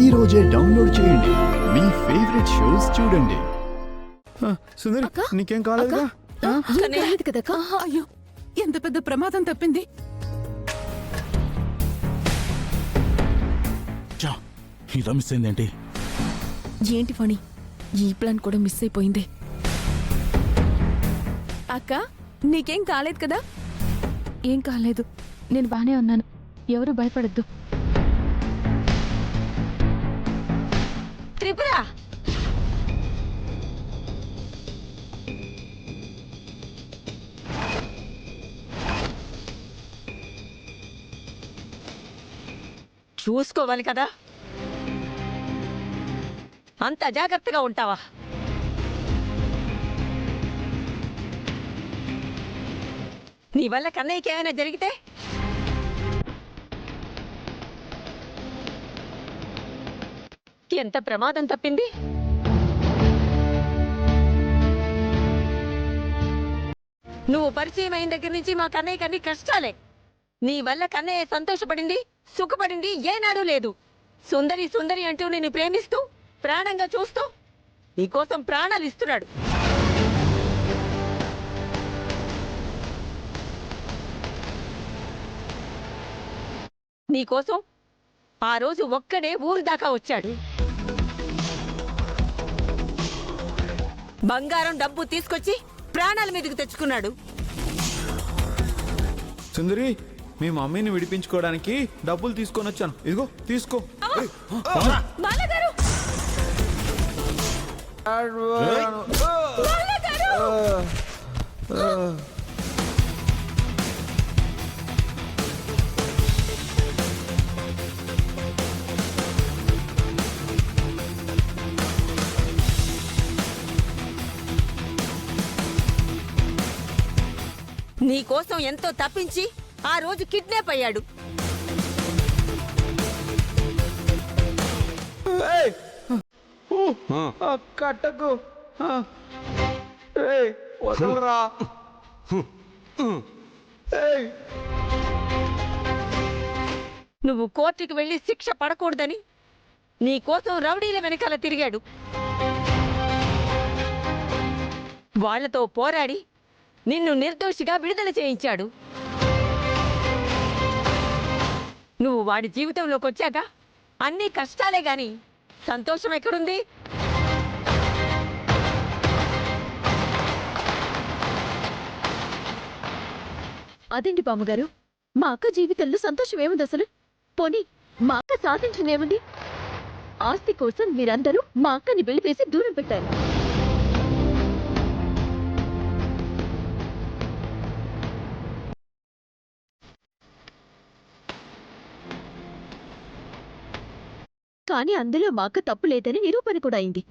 ఈ రోజే డౌన్లోడ్ చేయండి. మీ ఫేవరెట్ షోస్ చూడండి. సుందరి, నీకేం కాలేదుగా? అయ్యో, ఎంత పెద్ద ప్రమాదం తప్పింది. ఇలా మిస్ అయిందేంటి? ఏంటి ఫణి, ఈ ప్లాన్ కూడా మిస్ అయిపోయింది. అక్క, నీకేం కాలేదు కదా? ఏం కాలేదు, నేను బానే ఉన్నాను. ఎవరు భయపడద్దు. త్రిపుర, చూసుకోవాలి కదా, అంత జాగ్రత్తగా ఉంటావా? నీ వల్ల కన్నయ్యకి ఏమైనా జరిగితే ఎంత ప్రమాదం తప్పింది. నువ్వు పరిచయం అయిన దగ్గర నుంచి మా కన్నయ్యకి అన్ని కష్టాలే. నీ వల్ల కన్నయ్య సంతోషపడింది, సుఖపడింది ఏనాడూ లేదు. సుందరి సుందరి అంటూ నిన్ను ప్రేమిస్తూ ప్రాణంగా చూస్తూ నీకోసం ప్రాణాలు ఇస్తున్నాడు. నీకోసం ఆ రోజు ఒక్కడే ఊరు దాకా వచ్చాడు. బంగారం డబ్బు తీసుకొచ్చి ప్రాణాల మీదకు తెచ్చుకున్నాడు. సుందరి, మీ మమ్మీని విడిపించుకోవడానికి డబ్బులు తీసుకొని వచ్చాను. ఇదిగో తీసుకో. బాలగారు! నీకోసం ఎంతో తప్పించి ఆ రోజు కిడ్నాప్ అయ్యాడు. కట్టకు, వదలరా. నువ్వు కోర్టుకు వెళ్లి శిక్ష పడకూడదని నీకోసం రౌడీల వెనకాల తిరిగాడు. వాళ్లతో పోరాడి నిన్ను నిర్దోషిగా విడుదల చేయించాడు. నువ్వు వాడి జీవితంలోకి వచ్చాక అన్ని కష్టాలే గాని సంతోషం ఎక్కడుంది? అదేంటి బామ్మగారు, మా అక్క జీవితంలో సంతోషం ఏముంది అసలు? పోనీ మా అక్క సాధించిందేముంది? ఆస్తి కోసం మీరందరూ మా అక్కని వెలిపేసి దూరం పెట్టారు. కానీ అందులో మా అక్క తప్పు లేదని నిరూపణ కూడా అయింది.